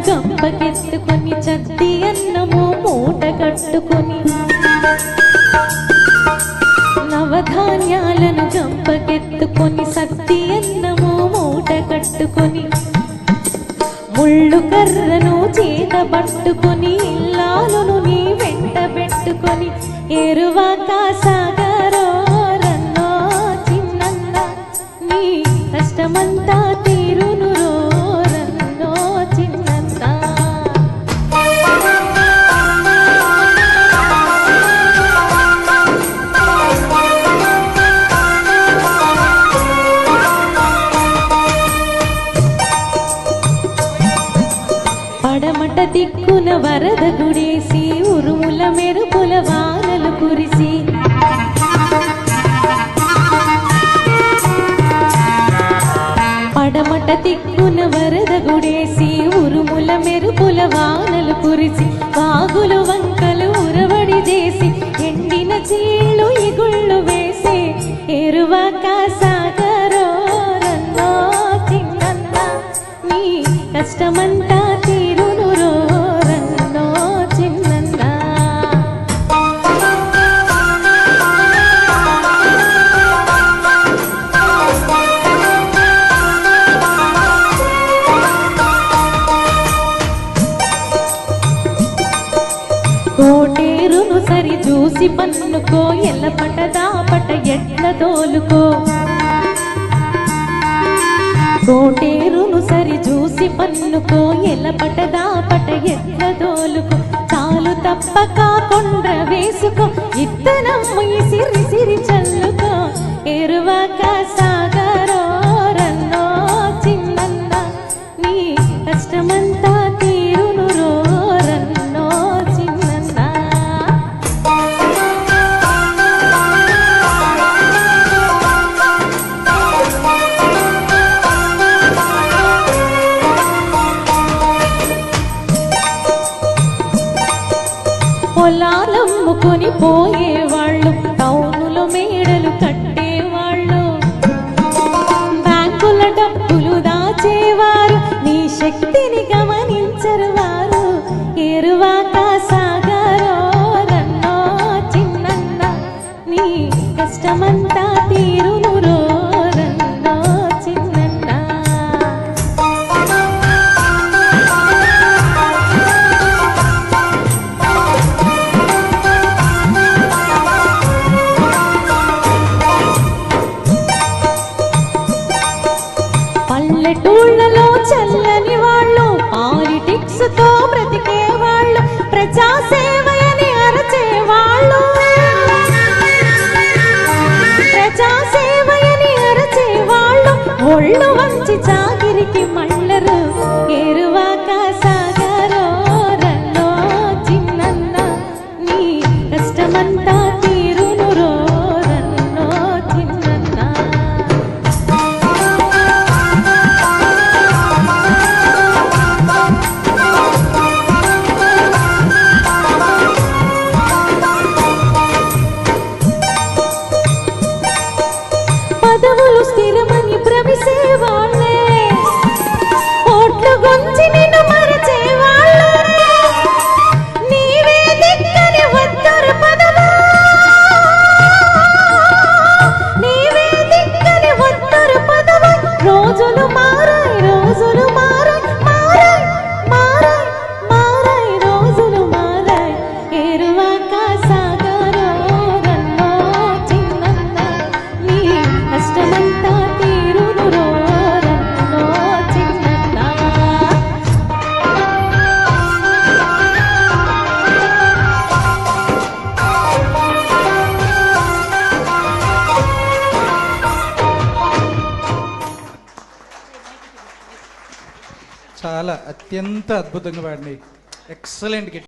గంపకెత్తుకొని చద్ది అన్నము మూట కట్టుకొని నవధాన్యాలను గంపకెత్తుకొని సద్ది అన్నము మూట కట్టుకొని ముళ్ళు కర్రను చేత పట్టుకొని ఇల్లాలను నీ వెంట పెట్టుకొని ఏరువాక సాగరో రన్నో చిన్నన్న నీ కష్టమంతా తీరును రో రన్నో చిన్నన్న. పడమట దిక్కున వరద గుడేసి ఉరుముల మెరుపుల వానలు కురిసి పడమట దిక్కున వరద గుడేసి ఉరుముల మెరుపుల వానలు కురిసి వాగులు వంకలు ఉరవడి చేసి ఎండిన చీళ్ళు ఇగుళ్ళు వేసి ఎరువాక సాగరో రన్నో చిన్నన్న నీ కష్టమంతా తీరును రో రన్నో చిన్నన్న. కోటేరును సరి చూసి పన్నుకో ఎల్లపట దాపట ఎట్ల తోలుకో కోటేరును సరి చూసి పన్నుకో ఎల్లపట దాపట ఎట్ల తోలుకో చాలు తప్పక కొండ్ర వేసుకో ఇత్తనం సిరి సిరి చల్లుకో ఎరువాక సాగరో రన్నో చిన్నన్న నీ కష్టమంతా తీరును రో రన్నో చిన్నన్న. పొలాలమ్ముకొని పోయేవాళ్ళు టౌనులో మేడలు కట్టేవాళ్ళు బ్యాంకుల డబ్బులు దాచేవారు నీ శక్తిని గమనించరు వారు ఎరువాక సాగరో రన్నో చిన్నన్న నీ కష్టమంతా తీరును రో రన్నో చిన్నన్న. పల్లెటూళ్ళలో చల్లని వాళ్ళు పాలిటిక్స్ తో బ్రతికే వాళ్ళు ప్రజాసేవయని అరచేవాళ్ళు ప్రజాసేవయని అరచేవాళ్ళు ఒళ్ళు వంచి చాకిరికి మళ్ళరు ఎరువాక సాగరో రన్నో చిన్నన్న నీ కష్టమంతా తీరును రో రన్నో చిన్నన్న. పదవులు స్థిరమని భ్రమిసేవాళ్ళే ఓట్లు గొంచి నిన్ను మరచేవాళ్ళే నీవే దిక్కని వద్దరు పదవా నీవే దిక్కని వద్దరు పదవా రోజులు మారాయి రోజులు మారాయి మారాయి మారాయి మారాయి రోజులు మారాయి ఎరువాక సాగరో రన్నో చిన్నన్న నీ కష్టమంతా తీరును రో రన్నో చిన్నన్న. చాలా అత్యంత అద్భుతంగా పాడినాయి. ఎక్సలెంట్.